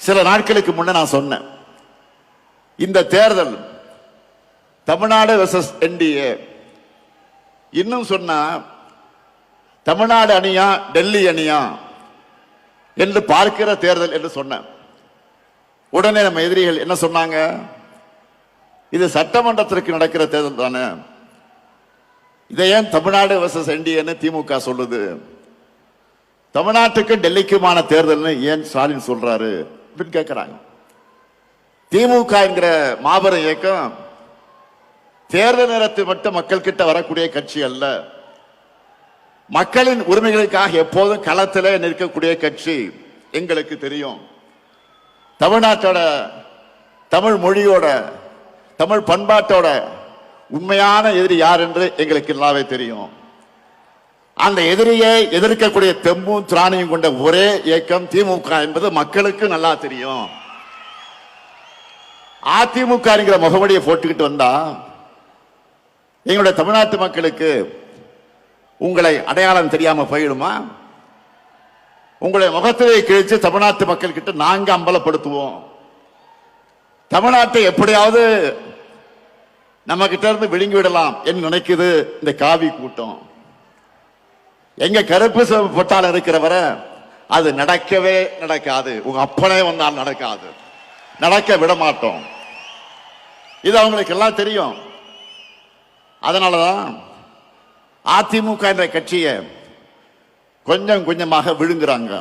சில நாட்களுக்கு முன்ன நான் சொன்னேன், இந்த தேர்தல் தமிழ்நாடு வெர்சஸ் என்டிஏ, இன்னும் சொன்னா தமிழ்நாடு அணியா டெல்லி அணியா என்று பார்க்கிற தேர்தல் என்று சொன்னேன். உடனே நம்ம எதிரிகள் என்ன சொன்னாங்க, இது சட்டமன்றத்திற்கு நடக்கிற தேர்தல் தானே, இதை ஏன் தமிழ்நாடு வெர்சஸ் என்டிஏன்னு திமுக சொல்லுது, தமிழ்நாட்டுக்கு டெல்லிக்குமான தேர்தல்னு ஏன் ஸ்டாலின் சொல்றாரு அப்படின்னு கேட்கிறாங்க. திமுக என்கிற மாபெரும் இயக்கம் தேர்தல் நேரத்தில் மட்டும் மக்கள் கிட்ட வரக்கூடிய கட்சி அல்ல, மக்களின் உரிமைகளுக்காக எப்போதும் களத்தில் நிற்கக்கூடிய கட்சி. எங்களுக்கு தெரியும், தமிழ்நாட்டோட தமிழ் மொழியோட தமிழ் பண்பாட்டோட உண்மையான எதிரி யார் என்று எங்களுக்கு நல்லாவே தெரியும். அந்த எதிரியை எதிர்க்கக்கூடிய தெம்பும் திராணியும் கொண்ட ஒரே இயக்கம் திமுக என்பது மக்களுக்கு நல்லா தெரியும். அதிமுக என்கிற முகவடியை போட்டுக்கிட்டு வந்தா எங்களுடைய தமிழ்நாட்டு மக்களுக்கு உங்களை அடையாளம் தெரியாம போயிடுமா? உங்களுடைய முகத்திலே கிழிச்சு தமிழ்நாட்டு மக்கள் கிட்ட நாங்க அம்பலப்படுத்துவோம். தமிழ்நாட்டை எப்படியாவது நம்ம கிட்ட இருந்து விழுங்கி விடலாம் என்று நினைக்குது இந்த காவி கூட்டம். எங்க கருப்பு பொட்டால் இருக்கிறவர அது நடக்கவே நடக்காது. உங்க அப்பனே வந்தால் நடக்காது, நடக்க விட மாட்டோம். இது அவங்களுக்கு எல்லாம் தெரியும். அதனாலதான் அதிமுக என்ற கட்சியை கொஞ்சம் கொஞ்சமாக விழுங்குறாங்க.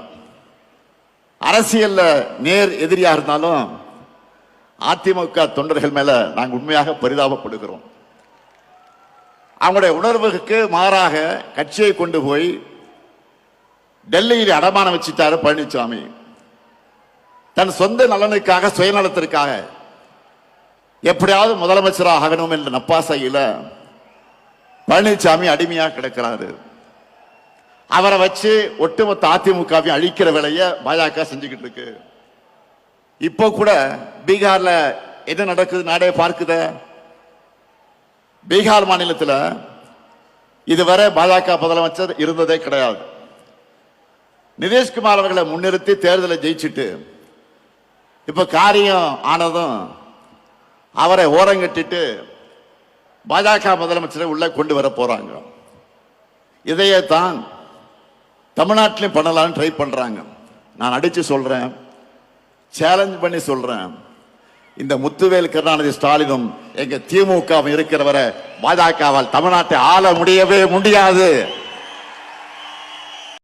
அரசியல்ல நேர் எதிரியா இருந்தாலும் அதிமுக தொண்டர்கள் மேல நாங்கள் உண்மையாக பரிதாபப்படுகிறோம். அவங்களுடைய உணர்வுக்கு மாறாக கட்சியை கொண்டு போய் டெல்லியில் அடமானம் வச்சுட்டாரு பழனிசாமி. தன் சொந்த நலனுக்காக சுயநலத்திற்காக எப்படியாவது முதலமைச்சராக ஆகணும் என்ற நப்பாசையில பழனிசாமி அடிமையா கிடக்கிறாரு. அவரை வச்சு ஒட்டுமொத்த அதிமுகவை அழிக்கிற வேலையை பாஜக செஞ்சுக்கிட்டு இருக்கு. இப்போ கூட பீகார்ல என்ன நடக்குது நாடே பார்க்குத. பீகார் மாநிலத்தில் இதுவரை பாஜக முதலமைச்சர் இருந்ததே கிடையாது. நிதிஷ்குமார் அவர்களை முன்னிறுத்தி தேர்தலை ஜெயிச்சுட்டு இப்ப காரியம் ஆனதும் அவரை ஓரங்கட்டிட்டு பாஜக முதலமைச்சரை உள்ள கொண்டு வர போறாங்க. இதையே தான் தமிழ்நாட்டிலையும் பண்ணலாம்னு ட்ரை பண்றாங்க. நான் அடிச்சு சொல்றேன், சேலஞ்ச் பண்ணி சொல்றேன், இந்த முத்துவேல் கருணாநிதி ஸ்டாலினும் எங்க திமுக இருக்கிறவரை பாஜகவால் தமிழ்நாட்டை ஆள முடியவே முடியாது.